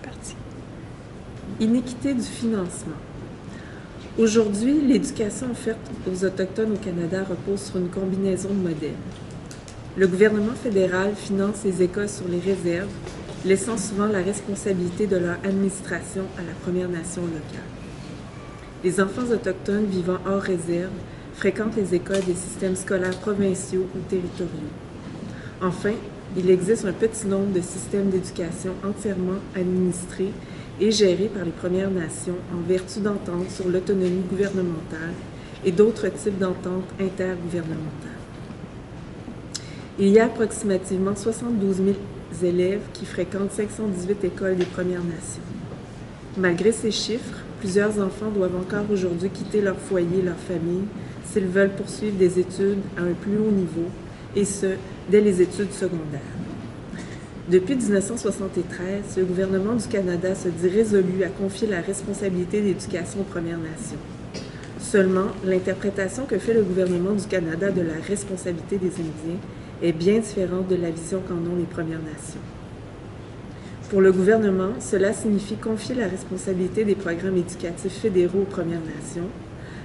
parti. Inéquité du financement. Aujourd'hui, l'éducation offerte aux Autochtones au Canada repose sur une combinaison de modèles. Le gouvernement fédéral finance les écoles sur les réserves, laissant souvent la responsabilité de leur administration à la Première Nation locale. Les enfants autochtones vivant hors réserve fréquentent les écoles des systèmes scolaires provinciaux ou territoriaux. Enfin, il existe un petit nombre de systèmes d'éducation entièrement administrés et gérés par les Premières Nations en vertu d'ententes sur l'autonomie gouvernementale et d'autres types d'ententes intergouvernementales. Il y a approximativement 72 000 élèves qui fréquentent 518 écoles des Premières Nations. Malgré ces chiffres, plusieurs enfants doivent encore aujourd'hui quitter leur foyer et leur famille s'ils veulent poursuivre des études à un plus haut niveau, et ce, dès les études secondaires. Depuis 1973, le gouvernement du Canada se dit résolu à confier la responsabilité d'éducation aux Premières Nations. Seulement, l'interprétation que fait le gouvernement du Canada de la responsabilité des Indiens est bien différente de la vision qu'en ont les Premières Nations. Pour le gouvernement, cela signifie confier la responsabilité des programmes éducatifs fédéraux aux Premières Nations,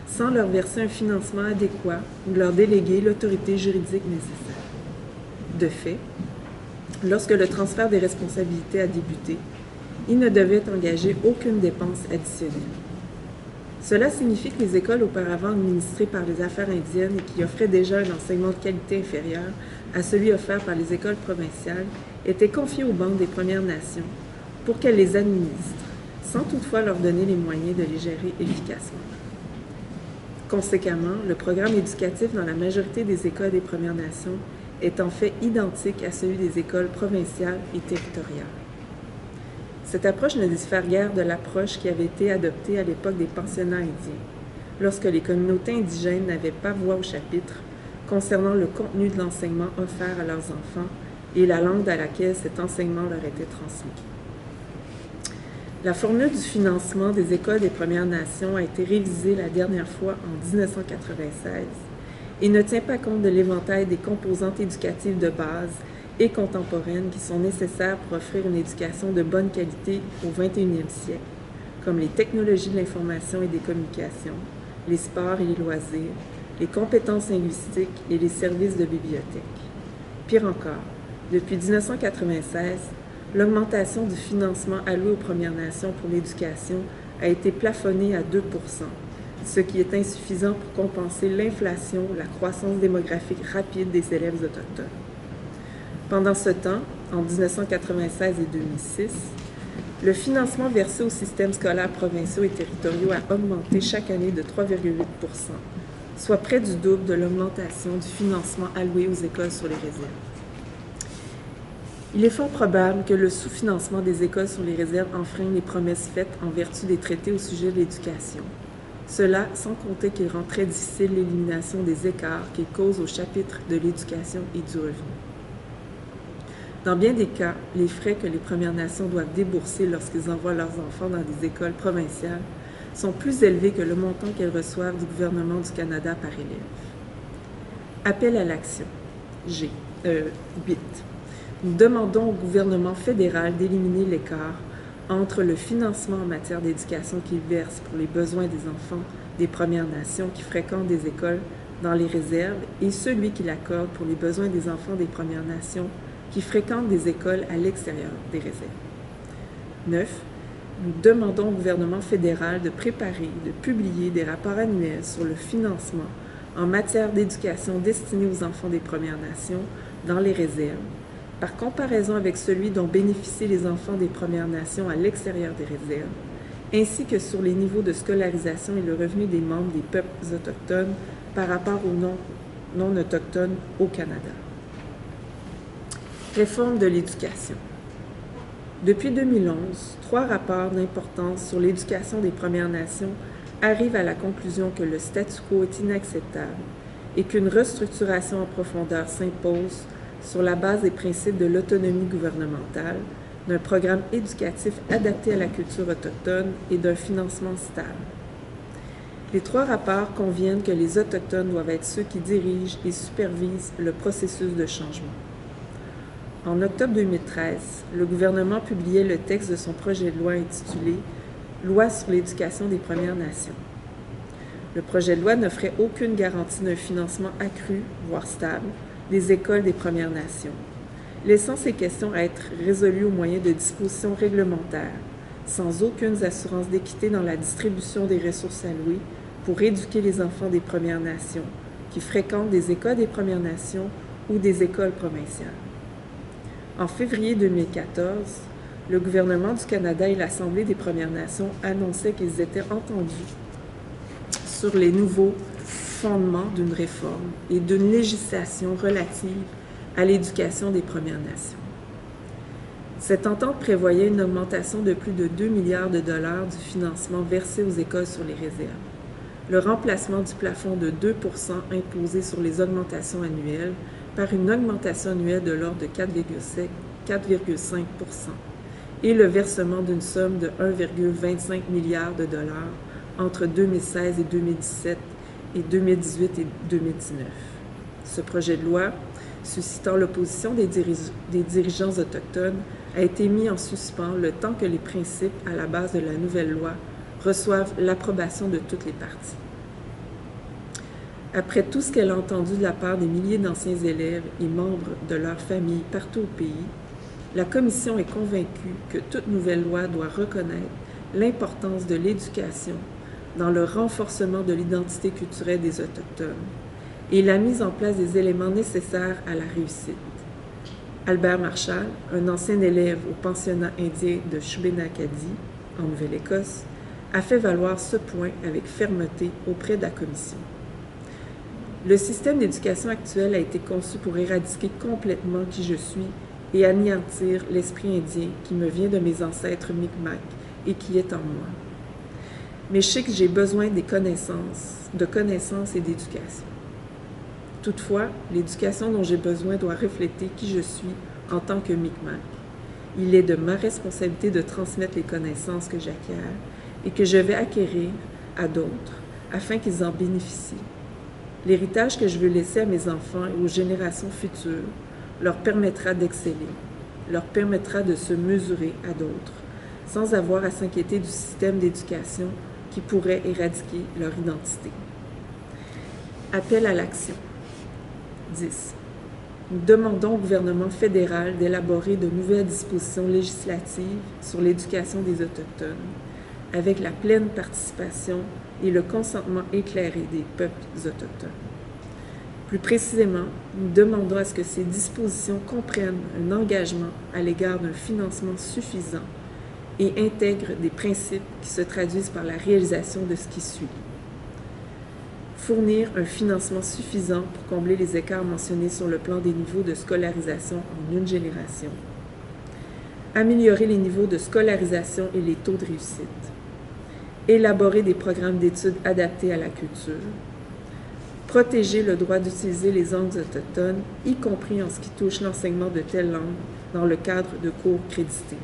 sans leur verser un financement adéquat ou leur déléguer l'autorité juridique nécessaire. De fait, lorsque le transfert des responsabilités a débuté, il ne devait engager aucune dépense additionnelle. Cela signifie que les écoles auparavant administrées par les Affaires indiennes et qui offraient déjà un enseignement de qualité inférieur à celui offert par les écoles provinciales étaient confiées aux banques des Premières Nations pour qu'elles les administrent, sans toutefois leur donner les moyens de les gérer efficacement. Conséquemment, le programme éducatif dans la majorité des écoles des Premières Nations est en fait identique à celui des écoles provinciales et territoriales. Cette approche ne diffère guère de l'approche qui avait été adoptée à l'époque des pensionnats indiens, lorsque les communautés indigènes n'avaient pas voix au chapitre concernant le contenu de l'enseignement offert à leurs enfants et la langue dans laquelle cet enseignement leur était transmis. La formule du financement des écoles des Premières Nations a été révisée la dernière fois en 1996 et ne tient pas compte de l'éventail des composantes éducatives de base et contemporaines qui sont nécessaires pour offrir une éducation de bonne qualité au 21e siècle, comme les technologies de l'information et des communications, les sports et les loisirs, les compétences linguistiques et les services de bibliothèque. Pire encore, depuis 1996, l'augmentation du financement alloué aux Premières Nations pour l'éducation a été plafonnée à 2 %, ce qui est insuffisant pour compenser l'inflation, la croissance démographique rapide des élèves autochtones. Pendant ce temps, en 1996 et 2006, le financement versé aux systèmes scolaires provinciaux et territoriaux a augmenté chaque année de 3,8 %, soit près du double de l'augmentation du financement alloué aux écoles sur les réserves. Il est fort probable que le sous-financement des écoles sur les réserves enfreigne les promesses faites en vertu des traités au sujet de l'éducation. Cela sans compter qu'il rend très difficile l'élimination des écarts qu'il cause au chapitre de l'éducation et du revenu. Dans bien des cas, les frais que les Premières Nations doivent débourser lorsqu'ils envoient leurs enfants dans des écoles provinciales sont plus élevés que le montant qu'elles reçoivent du gouvernement du Canada par élève. Appel à l'action. 8. Nous demandons au gouvernement fédéral d'éliminer l'écart entre le financement en matière d'éducation qu'il verse pour les besoins des enfants des Premières Nations qui fréquentent des écoles dans les réserves et celui qu'il accorde pour les besoins des enfants des Premières Nations qui fréquentent des écoles à l'extérieur des réserves. 9. Nous demandons au gouvernement fédéral de préparer et de publier des rapports annuels sur le financement en matière d'éducation destinée aux enfants des Premières Nations dans les réserves, par comparaison avec celui dont bénéficient les enfants des Premières Nations à l'extérieur des réserves, ainsi que sur les niveaux de scolarisation et le revenu des membres des peuples autochtones par rapport aux non-autochtones au Canada. Réforme de l'éducation. Depuis 2011, 3 rapports d'importance sur l'éducation des Premières Nations arrivent à la conclusion que le statu quo est inacceptable et qu'une restructuration en profondeur s'impose sur la base des principes de l'autonomie gouvernementale, d'un programme éducatif adapté à la culture autochtone et d'un financement stable. Les 3 rapports conviennent que les Autochtones doivent être ceux qui dirigent et supervisent le processus de changement. En octobre 2013, le gouvernement publiait le texte de son projet de loi intitulé « Loi sur l'éducation des Premières Nations ». Le projet de loi n'offrait aucune garantie d'un financement accru, voire stable, des écoles des Premières Nations, laissant ces questions à être résolues au moyen de dispositions réglementaires, sans aucune assurance d'équité dans la distribution des ressources allouées pour éduquer les enfants des Premières Nations qui fréquentent des écoles des Premières Nations ou des écoles provinciales. En février 2014, le gouvernement du Canada et l'Assemblée des Premières Nations annonçaient qu'ils étaient entendus sur les nouveaux fondements d'une réforme et d'une législation relative à l'éducation des Premières Nations. Cette entente prévoyait une augmentation de plus de 2 milliards de dollars du financement versé aux écoles sur les réserves, le remplacement du plafond de 2 % imposé sur les augmentations annuelles par une augmentation annuelle de l'ordre de 4,5 % et le versement d'une somme de 1,25 milliard de dollars entre 2016 et 2017 et 2018 et 2019. Ce projet de loi, suscitant l'opposition des dirigeants autochtones, a été mis en suspens le temps que les principes à la base de la nouvelle loi reçoivent l'approbation de toutes les parties. Après tout ce qu'elle a entendu de la part des milliers d'anciens élèves et membres de leurs familles partout au pays, la Commission est convaincue que toute nouvelle loi doit reconnaître l'importance de l'éducation dans le renforcement de l'identité culturelle des Autochtones et la mise en place des éléments nécessaires à la réussite. Albert Marshall, un ancien élève au pensionnat indien de Shubenacadie, en Nouvelle-Écosse, a fait valoir ce point avec fermeté auprès de la Commission. Le système d'éducation actuel a été conçu pour éradiquer complètement qui je suis et anéantir l'esprit indien qui me vient de mes ancêtres Mi'kmaq et qui est en moi. Mais je sais que j'ai besoin de connaissances et d'éducation. Toutefois, l'éducation dont j'ai besoin doit refléter qui je suis en tant que Mi'kmaq. Il est de ma responsabilité de transmettre les connaissances que j'acquiers et que je vais acquérir à d'autres afin qu'ils en bénéficient. L'héritage que je veux laisser à mes enfants et aux générations futures leur permettra d'exceller, leur permettra de se mesurer à d'autres, sans avoir à s'inquiéter du système d'éducation qui pourrait éradiquer leur identité. Appel à l'action. 10. Nous demandons au gouvernement fédéral d'élaborer de nouvelles dispositions législatives sur l'éducation des Autochtones, avec la pleine participation et le consentement éclairé des peuples autochtones. Plus précisément, nous demandons à ce que ces dispositions comprennent un engagement à l'égard d'un financement suffisant et intègrent des principes qui se traduisent par la réalisation de ce qui suit. Fournir un financement suffisant pour combler les écarts mentionnés sur le plan des niveaux de scolarisation en une génération. Améliorer les niveaux de scolarisation et les taux de réussite. Élaborer des programmes d'études adaptés à la culture. Protéger le droit d'utiliser les langues autochtones, y compris en ce qui touche l'enseignement de telles langues dans le cadre de cours crédités.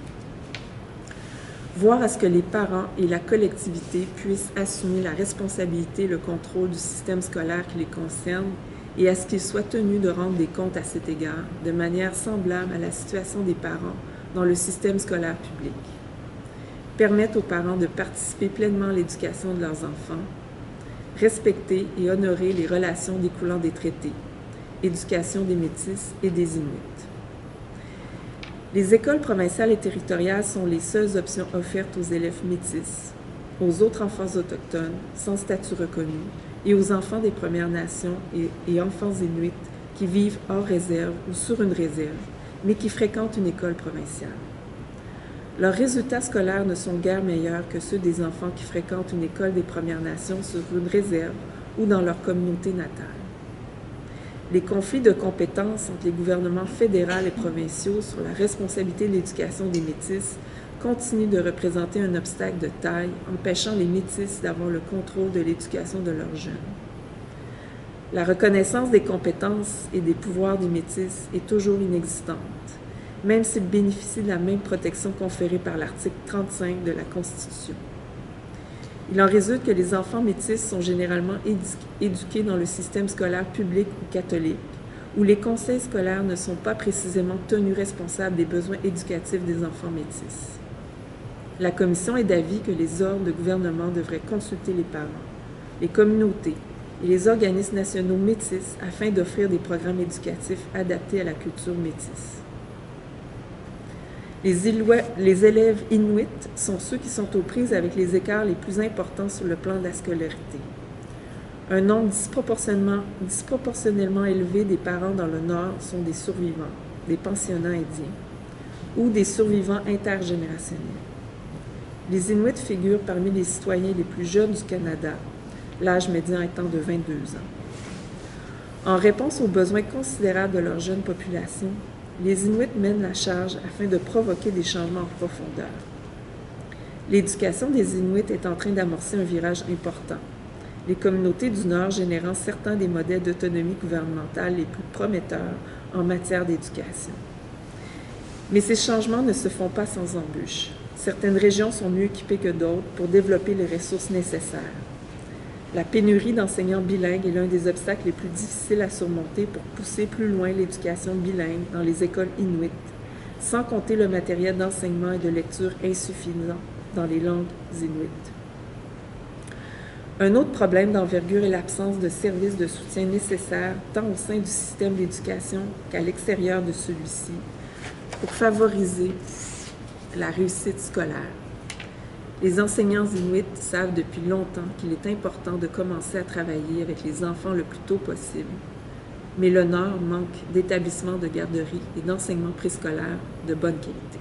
Voir à ce que les parents et la collectivité puissent assumer la responsabilité et le contrôle du système scolaire qui les concerne et à ce qu'ils soient tenus de rendre des comptes à cet égard, de manière semblable à la situation des parents dans le système scolaire public. Permettre aux parents de participer pleinement à l'éducation de leurs enfants. Respecter et honorer les relations découlant des traités, éducation des Métis et des Inuits. Les écoles provinciales et territoriales sont les seules options offertes aux élèves métis, aux autres enfants autochtones sans statut reconnu et aux enfants des Premières Nations et enfants inuits qui vivent hors réserve ou sur une réserve, mais qui fréquentent une école provinciale. Leurs résultats scolaires ne sont guère meilleurs que ceux des enfants qui fréquentent une école des Premières Nations sur une réserve ou dans leur communauté natale. Les conflits de compétences entre les gouvernements fédéral et provinciaux sur la responsabilité de l'éducation des Métis continuent de représenter un obstacle de taille, empêchant les Métis d'avoir le contrôle de l'éducation de leurs jeunes. La reconnaissance des compétences et des pouvoirs des Métis est toujours inexistante, même s'ils bénéficient de la même protection conférée par l'article 35 de la Constitution. Il en résulte que les enfants métis sont généralement éduqués dans le système scolaire public ou catholique, où les conseils scolaires ne sont pas précisément tenus responsables des besoins éducatifs des enfants métis. La Commission est d'avis que les ordres de gouvernement devraient consulter les parents, les communautés et les organismes nationaux métis afin d'offrir des programmes éducatifs adaptés à la culture métisse. Les élèves inuits sont ceux qui sont aux prises avec les écarts les plus importants sur le plan de la scolarité. Un nombre disproportionnellement élevé des parents dans le Nord sont des survivants, des pensionnats indiens ou des survivants intergénérationnels. Les Inuits figurent parmi les citoyens les plus jeunes du Canada, l'âge médian étant de 22 ans. En réponse aux besoins considérables de leur jeune population, les Inuits mènent la charge afin de provoquer des changements en profondeur. L'éducation des Inuits est en train d'amorcer un virage important, les communautés du Nord générant certains des modèles d'autonomie gouvernementale les plus prometteurs en matière d'éducation. Mais ces changements ne se font pas sans embûches. Certaines régions sont mieux équipées que d'autres pour développer les ressources nécessaires. La pénurie d'enseignants bilingues est l'un des obstacles les plus difficiles à surmonter pour pousser plus loin l'éducation bilingue dans les écoles inuites, sans compter le matériel d'enseignement et de lecture insuffisant dans les langues inuites. Un autre problème d'envergure est l'absence de services de soutien nécessaires tant au sein du système d'éducation qu'à l'extérieur de celui-ci pour favoriser la réussite scolaire. Les enseignants inuits savent depuis longtemps qu'il est important de commencer à travailler avec les enfants le plus tôt possible, mais le Nord manque d'établissements de garderie et d'enseignement préscolaire de bonne qualité.